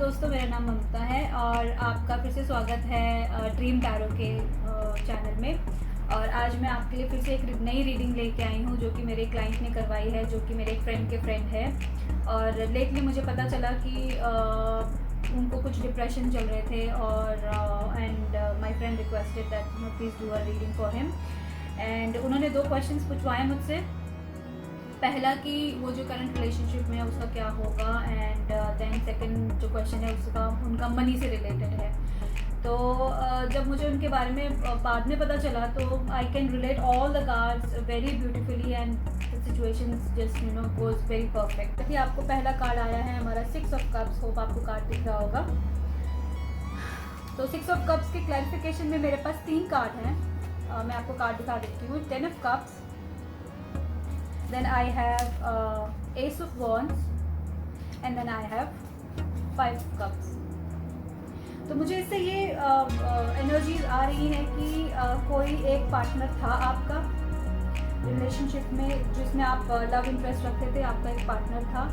दोस्तों, मेरा नाम ममता है और आपका फिर से स्वागत है ड्रीम टैरो के चैनल में। और आज मैं आपके लिए फिर से एक नई रीडिंग लेके आई हूँ जो कि मेरे क्लाइंट ने करवाई है, जो कि मेरे एक फ्रेंड के फ्रेंड है। और लेटली मुझे पता चला कि उनको कुछ डिप्रेशन चल रहे थे और and my friend requested that please do a reading for him. And उन्होंने 2 क्वेश्चंस पूछवाए मुझसे। पहला कि वो जो करंट रिलेशनशिप में है उसका क्या होगा, एंड देन सेकंड जो क्वेश्चन है उसका उनका मनी से रिलेटेड है। तो जब मुझे उनके बारे में बाद में पता चला तो I can relate all the cards very beautifully and the situations just goes very perfect. कि आपको पहला कार्ड आया है हमारा 6 ऑफ कप्स। होप आपको कार्ड दिख रहा होगा। तो 6 ऑफ कप्स के क्लैरिफिकेशन में मेरे पास 3 कार्ड हैं। मैं आपको कार्ड दिखा देती हूँ। 10 of cups, then I have Ace of Wands and then I have 5 of Cups। तो मुझे इससे ये एनर्जीज आ रही है कि कोई एक पार्टनर था आपका रिलेशनशिप में जिसमें आप लव इंटरेस्ट रखते थे। आपका एक पार्टनर था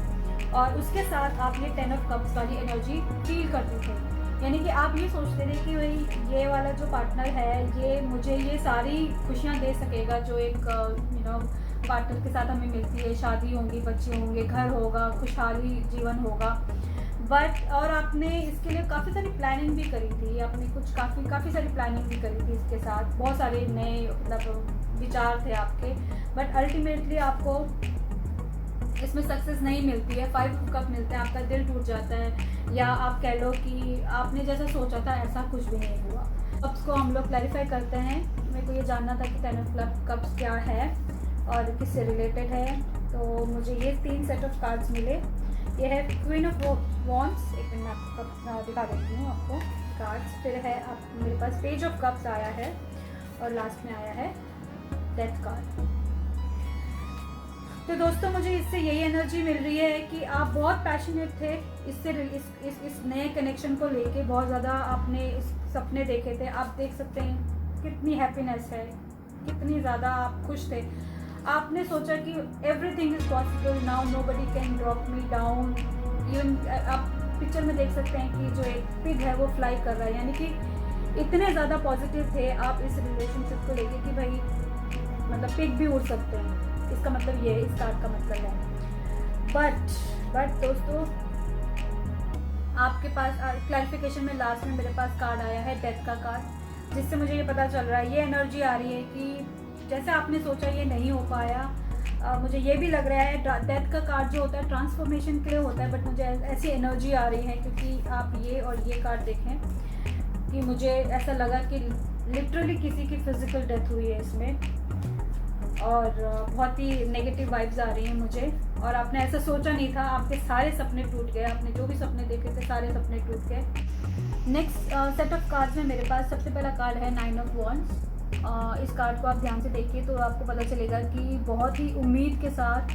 और उसके साथ आप ये 10 ऑफ कप्स वाली एनर्जी फील करते थे। यानी कि आप ये सोचते थे कि भाई ये वाला जो पार्टनर है ये मुझे ये सारी खुशियाँ दे सकेगा जो एक पार्टनर के साथ हमें मिलती है। शादी होंगी, बच्चे होंगे, घर होगा, खुशहाली जीवन होगा। बट और आपने इसके लिए काफ़ी सारी प्लानिंग भी करी थी। आपने कुछ काफ़ी सारी प्लानिंग भी करी थी इसके साथ। बहुत सारे नए मतलब विचार थे आपके, बट अल्टीमेटली आपको इसमें सक्सेस नहीं मिलती है। 5 कप मिलते हैं, आपका दिल टूट जाता है, या आप कह लो कि आपने जैसा सोचा था ऐसा कुछ भी नहीं हुआ। कप्स को हम लोग क्लैरिफाई करते हैं। मेरे को ये जानना था कि 10 ऑफ कप्स क्या है और किससे रिलेटेड है। तो मुझे ये 3 सेट ऑफ कार्ड्स मिले। ये है क्वीन ऑफ वॉन्ड्स। एक मिनट मैं आपको दिखा देती हूँ आपको कार्ड्स। फिर है आप मेरे पास पेज ऑफ कप्स आया है और लास्ट में आया है डेथ कार्ड। तो दोस्तों, मुझे इससे यही एनर्जी मिल रही है कि आप बहुत पैशनेट थे इससे इस नए कनेक्शन को लेके। बहुत ज़्यादा आपने इस सपने देखे थे। आप देख सकते हैं कितनी हैप्पीनेस है, कितनी ज़्यादा आप खुश थे। आपने सोचा कि everything is possible now, nobody can drop me down. Even आप पिक्चर में देख सकते हैं कि जो एक पिग है वो फ्लाई कर रहा है। यानी कि इतने ज़्यादा पॉजिटिव थे आप इस रिलेशनशिप को लेके कि भाई मतलब पिग भी उड़ सकते हैं। इसका मतलब ये इस कार्ड का मतलब है। बट दोस्तों, आपके पास क्लैरिफिकेशन में लास्ट में मेरे पास कार्ड आया है डेथ का कार्ड, जिससे मुझे ये पता चल रहा है, ये एनर्जी आ रही है कि जैसे आपने सोचा ये नहीं हो पाया। मुझे ये भी लग रहा है डेथ का कार्ड जो होता है ट्रांसफॉर्मेशन के लिए होता है, बट मुझे ऐसी एनर्जी आ रही है क्योंकि आप ये और ये कार्ड देखें कि मुझे ऐसा लगा कि लिटरली किसी की फिजिकल डेथ हुई है इसमें और बहुत ही नेगेटिव वाइब्स आ रही हैं मुझे। और आपने ऐसा सोचा नहीं था, आपके सारे सपने टूट गए। आपने जो भी सपने देखे थे सारे सपने टूट गए। नेक्स्ट सेट ऑफ कार्ड्स में मेरे पास सबसे पहला कार्ड है 9 ऑफ वॉन्ड्स। इस कार्ड को आप ध्यान से देखिए तो आपको पता चलेगा कि बहुत ही उम्मीद के साथ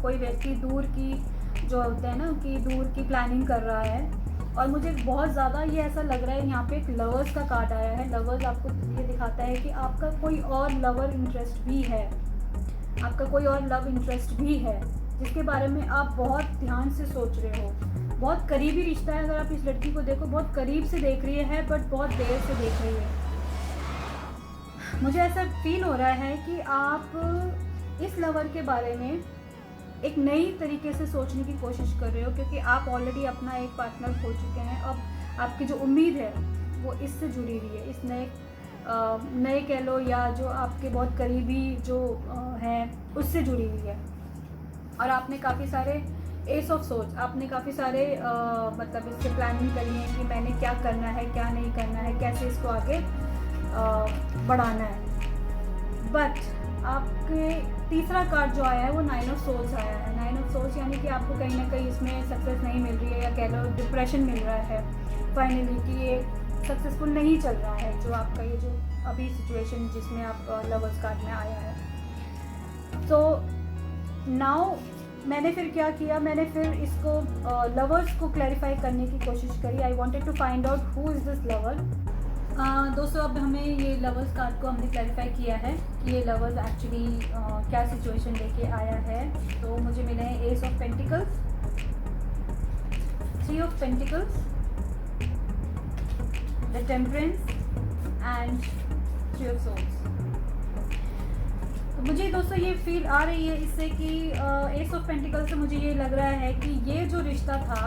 कोई व्यक्ति दूर की जो होता है ना कि दूर की प्लानिंग कर रहा है। और मुझे बहुत ज़्यादा ये ऐसा लग रहा है, यहाँ पे एक लवर्स का कार्ड आया है। लवर्स आपको ये दिखाता है कि आपका कोई और लवर इंटरेस्ट भी है, आपका कोई और लव इंटरेस्ट भी है जिसके बारे में आप बहुत ध्यान से सोच रहे हो। बहुत करीबी रिश्ता है। अगर आप इस लड़की को देखो, बहुत करीब से देख रही है बट बहुत देर से देख रही है। मुझे ऐसा फील हो रहा है कि आप इस लवर के बारे में एक नई तरीके से सोचने की कोशिश कर रहे हो, क्योंकि आप ऑलरेडी अपना एक पार्टनर खो चुके हैं। अब आपकी जो उम्मीद है वो इससे जुड़ी हुई है, इस नए कह लो या जो आपके बहुत करीबी जो हैं उससे जुड़ी हुई है। और आपने काफ़ी सारे एस ऑफ सोच, आपने काफ़ी सारे मतलब इससे प्लानिंग करी है कि मैंने क्या करना है, क्या नहीं करना है, कैसे इसको आगे बढ़ाना है। बट आपके तीसरा कार्ड जो आया है वो 9 ऑफ सोल्स आया है। 9 ऑफ सोल्स यानी कि आपको कहीं ना कहीं इसमें सक्सेस नहीं मिल रही है, या कह लो डिप्रेशन मिल रहा है फाइनली कि ये सक्सेसफुल नहीं चल रहा है जो आपका ये जो अभी सिचुएशन जिसमें आप लवर्स कार्ड में आया है। तो नाउ मैंने फिर क्या किया, मैंने फिर इसको लवर्स को क्लैरिफाई करने की कोशिश करी। I wanted to find out who is this lover. दोस्तों, अब हमें ये लवर्स कार्ड को हमने क्लैरिफाई किया है कि ये लवर्स एक्चुअली क्या सिचुएशन लेके आया है। तो मुझे मिले हैं S of pentacles, 3 of Pentacles, the Temperance and 3 of Swords। तो मुझे दोस्तों ये फील आ रही है इससे कि एस ऑफ पेंटिकल से मुझे ये लग रहा है कि ये जो रिश्ता था,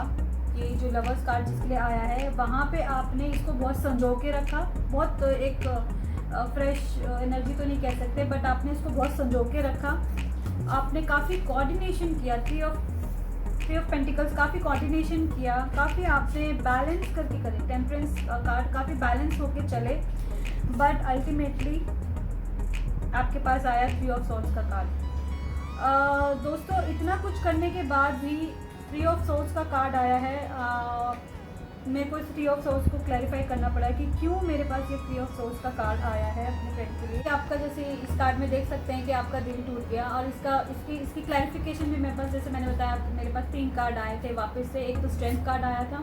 ये जो लवर्स कार्ड जिसके लिए आया है, वहाँ पे आपने इसको बहुत संजो के रखा। बहुत एक फ्रेश एनर्जी तो नहीं कह सकते, बट आपने इसको बहुत संजो के रखा। आपने काफ़ी कोऑर्डिनेशन किया। थ्री ऑफ पेंटिकल्स, काफ़ी कोऑर्डिनेशन किया, काफ़ी आपने बैलेंस करके करे। टेम्परेंस कार्ड काफ़ी बैलेंस होके चले, बट अल्टीमेटली आपके पास आया 3 ऑफ सॉर्ड्स का कार्ड। दोस्तों इतना कुछ करने के बाद भी 3 ऑफ सॉर्ड्स का कार्ड आया है। मेरे को इस 3 ऑफ सॉर्ड्स को क्लैरिफाई करना पड़ा कि क्यों मेरे पास ये 3 ऑफ सॉर्ड्स का कार्ड आया है अपने फ्रेंड के लिए। आपका जैसे इस कार्ड में देख सकते हैं कि आपका दिल टूट गया, और इसकी क्लैरिफिकेशन भी मेरे पास, जैसे मैंने बताया, मेरे पास 3 कार्ड आए थे वापस से। एक तो स्ट्रेंथ कार्ड आया था,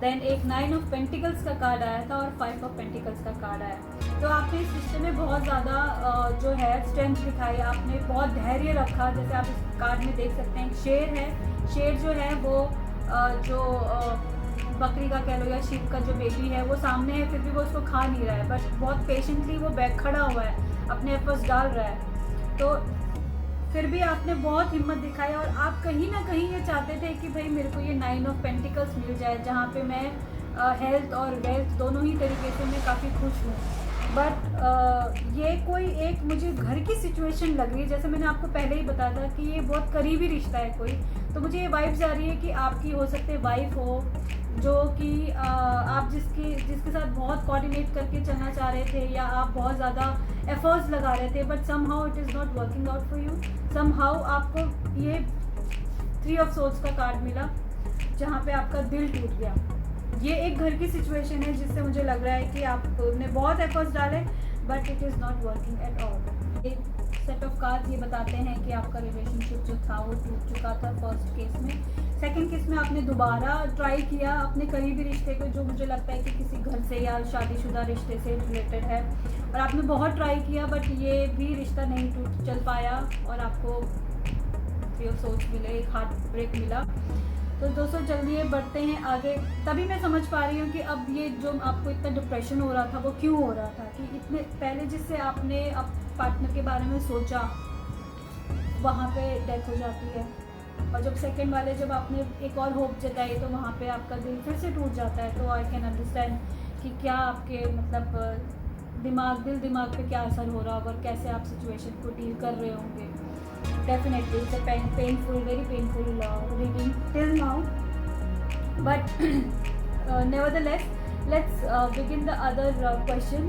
देन एक 9 ऑफ पेंटिकल्स का कार्ड आया था, और 5 ऑफ पेंटिकल्स का कार्ड आया। तो आपने इस रिश्ते में बहुत ज़्यादा जो है स्ट्रेंथ दिखाई, आपने बहुत धैर्य रखा। जैसे आप इस कार्ड में देख सकते हैं, शेर है। शेर जो है वो जो बकरी का कह लो या शीप का जो बेबी है वो सामने है, फिर भी वो उसको खा नहीं रहा है, बट बहुत पेशेंटली वो बैक खड़ा हुआ है, अपने एफर्ट्स डाल रहा है। तो फिर भी आपने बहुत हिम्मत दिखाई, और आप कहीं ना कहीं ये चाहते थे कि भाई मेरे को ये 9 ऑफ पेंटिकल्स मिल जाए, जहाँ पे मैं हेल्थ और वेल्थ दोनों ही तरीके से मैं काफ़ी खुश हूँ। बट ये कोई एक मुझे घर की सिचुएशन लग रही है। जैसे मैंने आपको पहले ही बताया था कि ये बहुत करीबी रिश्ता है कोई, तो मुझे ये वाइब्स आ रही है कि आपकी हो सकते है वाइफ हो, जो कि आप जिसके साथ बहुत कोऑर्डिनेट करके चलना चाह रहे थे, या आप बहुत ज़्यादा एफर्ट्स लगा रहे थे, but somehow it is not working out for you. Somehow आपको ये 3 ऑफ सोर्ड्स का कार्ड मिला, जहाँ पे आपका दिल टूट गया। ये एक घर की सिचुएशन है जिससे मुझे लग रहा है कि आपने बहुत एफर्ट्स डाले, but it is not working at all. एक सेट ऑफ कार्ड्स ये बताते हैं कि आपका रिलेशनशिप जो था वो टूट चुका था फर्स्ट केस में। सेकंड केस में आपने दोबारा ट्राई किया अपने करीबी रिश्ते को, जो मुझे लगता है कि किसी घर से या शादीशुदा रिश्ते से रिलेटेड है, और आपने बहुत ट्राई किया, बट ये भी रिश्ता नहीं चल पाया, और आपको 3 ऑफ सोर्ड्स मिले, एक हार्ट ब्रेक मिला। तो दोस्तों जल्दी बढ़ते हैं आगे। तभी मैं समझ पा रही हूँ कि अब ये जो आपको इतना डिप्रेशन हो रहा था वो क्यों हो रहा था, कि इतने पहले जिससे आपने अब पार्टनर के बारे में सोचा वहाँ पे डेथ हो जाती है, और जब सेकंड वाले जब आपने एक और होप जताई तो वहाँ पे आपका दिल फिर से टूट जाता है। तो आई कैन अंडरस्टैंड कि क्या आपके मतलब दिमाग पे क्या असर हो रहा होगा, और कैसे आप सिचुएशन को डील कर रहे होंगे। Definitely, it's a very painful reading till now. But nevertheless, let's begin the other question.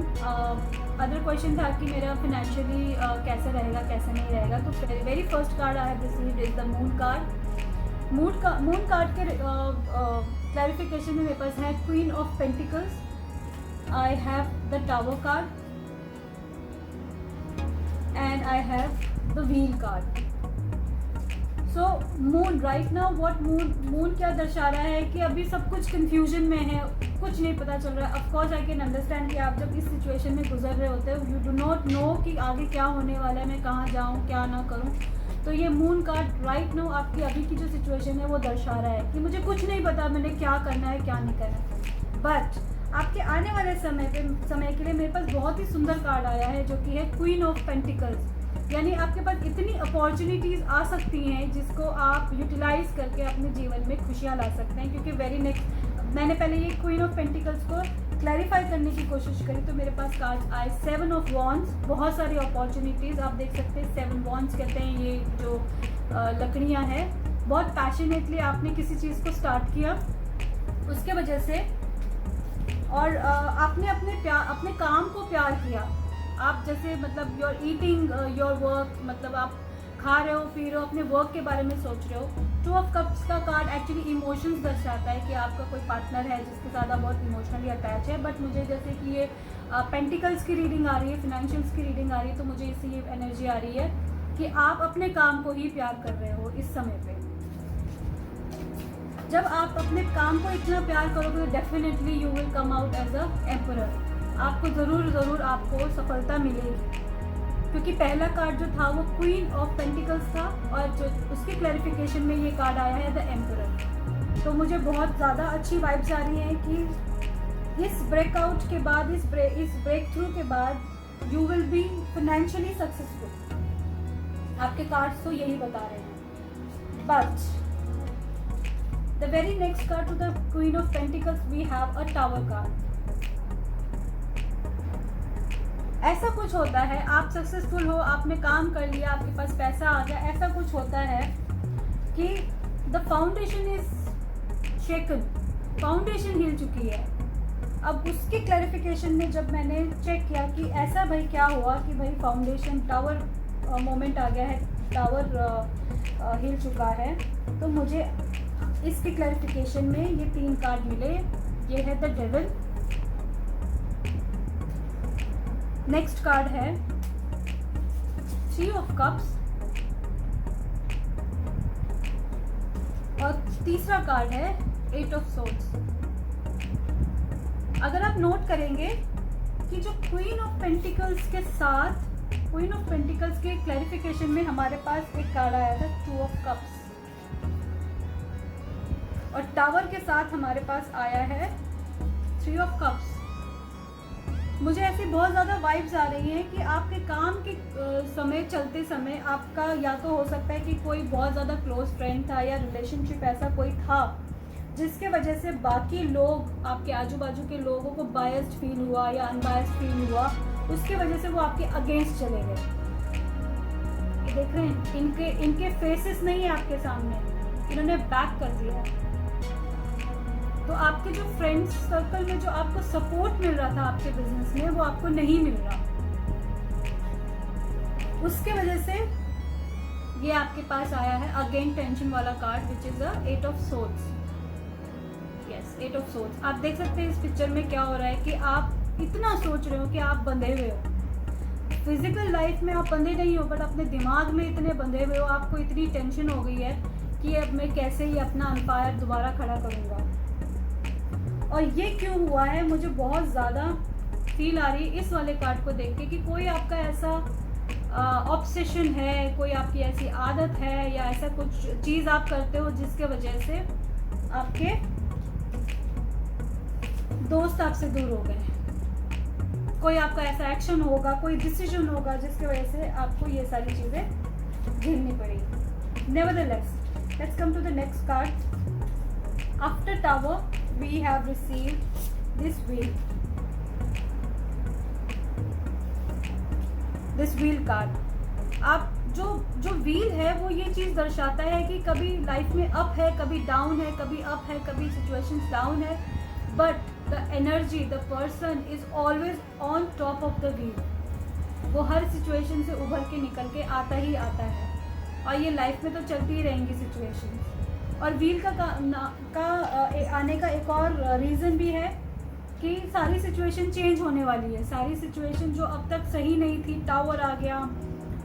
Other question था कि मेरा financially कैसे रहेगा, कैसे नहीं रहेगा। तो very first card I have received is the Moon card. Moon card के clarification में मेरे पास है Queen of Pentacles. I have the Tower card. And I have the Wheel card. So moon right now what moon क्या दर्शा रहा है कि अभी सब कुछ कंफ्यूजन में है, कुछ नहीं पता चल रहा है। Of course I can understand कि आप जब इस सिचुएशन में गुजर रहे होते हो, यू डू नॉट नो कि आगे क्या होने वाला है, मैं कहाँ जाऊँ क्या ना करूँ। तो ये मून कार्ड राइट नाउ आपकी अभी की जो सिचुएशन है वो दर्शा रहा है कि मुझे कुछ नहीं पता मैंने क्या करना है क्या नहीं करना है। बट आपके आने वाले समय के लिए मेरे पास बहुत ही सुंदर कार्ड आया है, जो कि है क्वीन ऑफ पेंटिकल्स। यानी आपके पास इतनी अपॉर्चुनिटीज़ आ सकती हैं जिसको आप यूटिलाइज करके अपने जीवन में खुशियाँ ला सकते हैं। क्योंकि वेरी नेक्स्ट मैंने पहले ये क्वीन ऑफ पेंटिकल्स को क्लैरिफाई करने की कोशिश करी, तो मेरे पास कार्ड्स आए 7 ऑफ वॉन्ड्स। बहुत सारी अपॉर्चुनिटीज़ आप देख सकते हैं। 7 वॉन्ड्स कहते हैं ये जो लकड़ियाँ हैं। बहुत पैशनेटली आपने किसी चीज़ को स्टार्ट किया, उसके वजह से, और आपने अपने काम को प्यार किया। आप जैसे मतलब योर ईटिंग योर वर्क, मतलब आप खा रहे हो पी रहे हो, अपने वर्क के बारे में सोच रहे हो। 2 ऑफ कप्स का कार्ड एक्चुअली इमोशंस दर्शाता है कि आपका कोई पार्टनर है जिसके साथ आप बहुत इमोशनली अटैच है। बट मुझे जैसे कि ये पेंटिकल्स की रीडिंग आ रही है, फिनेंशियल्स की रीडिंग आ रही है, तो मुझे इससे ये एनर्जी आ रही है कि आप अपने काम को ही प्यार कर रहे हो इस समय पे। जब आप अपने काम को इतना प्यार करोगे तो definitely you will come out as a emperor. आपको ज़रूर आपको सफलता मिलेगी, क्योंकि पहला कार्ड जो था वो क्वीन ऑफ पेंटिकल्स था, और जो उसके क्लैरिफिकेशन में ये कार्ड आया है द एम्परर। तो मुझे बहुत ज़्यादा अच्छी वाइब्स आ रही हैं कि इस ब्रेकआउट के बाद, इस ब्रेक थ्रू के बाद you will be financially successful. आपके कार्ड्स तो यही बता रहे हैं। But the very next card to the queen of pentacles we have a tower card. ऐसा कुछ होता है, आप सक्सेसफुल हो, आपने काम कर लिया, आपके पास पैसा आ गया, ऐसा कुछ होता है कि the foundation is shaken, foundation हिल चुकी है। अब उसकी क्लैरिफिकेशन में जब मैंने चेक किया कि ऐसा भाई क्या हुआ कि भाई फाउंडेशन टावर मोमेंट आ गया है, टावर हिल चुका है, तो मुझे इसकी क्लैरिफिकेशन में ये 3 कार्ड मिले। ये है द डेविल, नेक्स्ट कार्ड है 3 ऑफ कप्स, और तीसरा कार्ड है 8 ऑफ सोर्ड्स। अगर आप नोट करेंगे कि जो क्वीन ऑफ पेंटिकल्स के साथ, क्वीन ऑफ पेंटिकल्स के क्लैरिफिकेशन में हमारे पास एक कार्ड आया था 2 ऑफ कप्स, और टावर के साथ हमारे पास आया है 3 ऑफ कप्स। मुझे ऐसी बहुत ज़्यादा वाइब्स आ रही हैं कि आपके काम के समय, चलते समय आपका या तो हो सकता है कि कोई बहुत ज़्यादा क्लोज फ्रेंड था या रिलेशनशिप ऐसा कोई था जिसके वजह से बाकी लोग, आपके आजू बाजू के लोगों को बायस्ड फील हुआ या अनबायस्ड फील हुआ, उसके वजह से वो आपके अगेंस्ट चले गए। ये देख रहे हैं, इनके फेसेस नहीं है आपके सामने, इन्होंने बैक कर दिया। तो आपके जो फ्रेंड्स सर्कल में जो आपको सपोर्ट मिल रहा था आपके बिजनेस में, वो आपको नहीं मिल रहा। उसके वजह से ये आपके पास आया है अगेन टेंशन वाला card, which is the 8 of swords. Yes, 8 of swords. आप देख सकते हैं इस पिक्चर में क्या हो रहा है कि आप इतना सोच रहे हो कि आप बंधे हुए हो। फिजिकल लाइफ में आप बंधे नहीं हो, बट अपने दिमाग में इतने बंधे हुए हो, आपको इतनी टेंशन हो गई है कि अब मैं कैसे ही अपना एम्पायर दोबारा खड़ा करूँगा। और ये क्यों हुआ है, मुझे बहुत ज़्यादा फील आ रही है इस वाले कार्ड को देख के कि कोई आपका ऐसा ऑब्सेशन है, कोई आपकी ऐसी आदत है या ऐसा कुछ चीज़ आप करते हो जिसके वजह से आपके दोस्त आपसे दूर हो गए। कोई आपका ऐसा एक्शन होगा, कोई डिसीजन होगा जिसकी वजह से आपको ये सारी चीज़ें झेलनी पड़ेगी। Nevertheless, let's come to the next card. After tower we have received this wheel, this wheel card। आप जो व्हील है वो ये चीज़ दर्शाता है कि कभी लाइफ में अप है, कभी डाउन है, कभी अप है, कभी सिचुएशंस डाउन है, but the energy, the person is always on top of the wheel. वो हर सिचुएशन से उभर के निकल के आता ही आता है, और ये लाइफ में तो चलती ही रहेंगी सिचुएशन। और व्हील का आने का एक और रीज़न भी है कि सारी सिचुएशन चेंज होने वाली है। सारी सिचुएशन जो अब तक सही नहीं थी, टावर आ गया,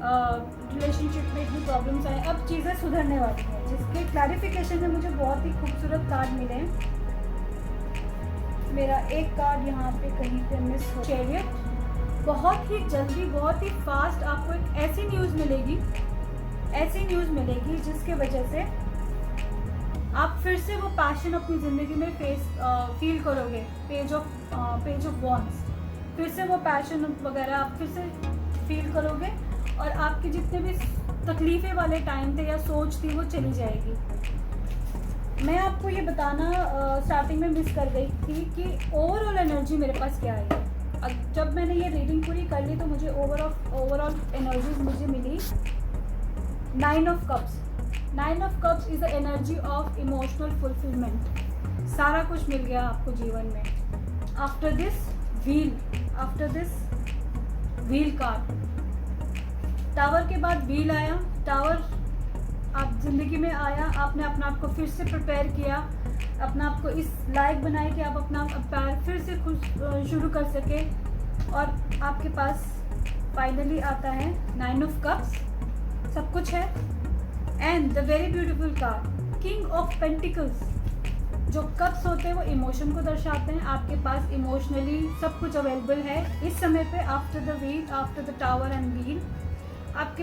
रिलेशनशिप में इतनी प्रॉब्लम्स आए, अब चीज़ें सुधरने वाली हैं, जिसके क्लैरिफिकेशन में मुझे बहुत ही खूबसूरत कार्ड मिले। मेरा एक कार्ड यहाँ पे कहीं पे मिस हो, चैरियट। बहुत ही जल्दी, बहुत ही फास्ट आपको एक ऐसी न्यूज़ मिलेगी जिसके वजह से आप फिर से वो पैशन अपनी ज़िंदगी में फील करोगे। पेज ऑफ वॉन्ड्स, फिर से वो पैशन वगैरह आप फिर से फील करोगे, और आपके जितने भी तकलीफ़ें वाले टाइम थे या सोच थी वो चली जाएगी। मैं आपको ये बताना स्टार्टिंग में मिस कर गई थी कि ओवरऑल एनर्जी मेरे पास क्या आई है। जब मैंने ये रीडिंग पूरी कर ली तो मुझे ओवरऑल एनर्जीज मुझे मिली 9 of cups. 9 of cups is the energy of emotional fulfilment. सारा कुछ मिल गया आपको जीवन में। After this wheel card, tower के बाद व्हील आया। टावर आप जिंदगी में आया, आपने अपना आप को फिर से प्रिपेयर किया, अपना आप को इस लायक बनाया कि आप अपना पैर फिर से खुद शुरू कर सके, और आपके पास फाइनली आता है 9 ऑफ कप्स। सब कुछ है। And the very beautiful card, king of pentacles. जो कप्स होते हैं वो इमोशन को दर्शाते हैं। आपके पास इमोशनली सब कुछ अवेलेबल है इस समय पे। After the wheel, after the tower and wheel, आप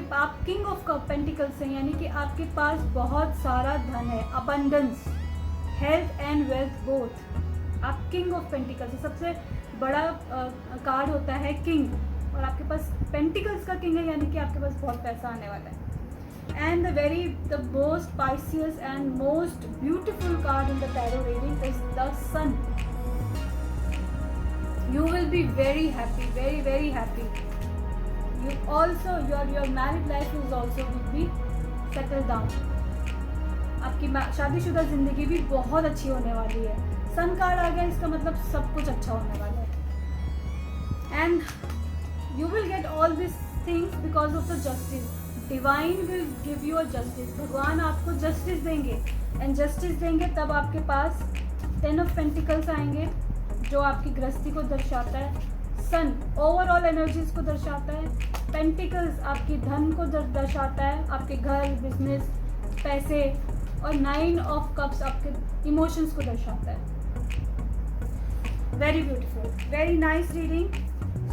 किंग ऑफ पेंटिकल्स हैं, यानी कि आपके पास बहुत सारा धन है, abundance health and wealth both. आप किंग ऑफ पेंटिकल्स, सबसे बड़ा कार्ड होता है किंग, और आपके पास पेंटिकल्स का किंग है, यानी कि आपके पास बहुत पैसा आने वाला है। And the most auspicious and most beautiful card in the tarot reading is the sun. You will be very happy, very very happy. You also your married life is also will be settled down. आपकी शादीशुदा जिंदगी भी बहुत अच्छी होने वाली है। Sun card आ गया, इसका मतलब सब कुछ अच्छा होने वाला है। And you will get all this things because of the justice. Divine will give you a justice. भगवान आपको जस्टिस देंगे, एंड जस्टिस देंगे तब आपके पास 10 ऑफ पेंटिकल्स आएंगे, जो आपकी गृहस्थी को दर्शाता है। सन ओवरऑल एनर्जीज को दर्शाता है। पेंटिकल्स आपकी धन को दर्शाता है, आपके घर, बिजनेस, पैसे। और 9 ऑफ कप्स आपके इमोशंस को दर्शाता है। Very beautiful, very nice reading.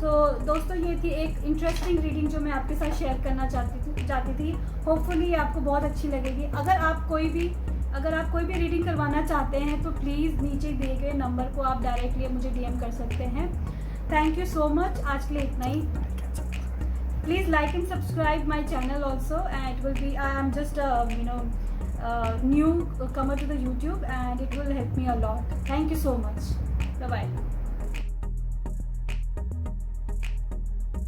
So दोस्तों, ये थी एक इंटरेस्टिंग रीडिंग जो मैं आपके साथ शेयर करना चाहती थी। होपफुली आपको बहुत अच्छी लगेगी। अगर आप कोई भी रीडिंग करवाना चाहते हैं तो प्लीज़ नीचे दिए गए नंबर को आप डायरेक्टली मुझे डीएम कर सकते हैं। Thank you so much. आज के लिए इतना ही। Please like and subscribe my channel also, and it will be, I am just new comer to the YouTube, and it will help me a lot. Thank you so much. Bye bye.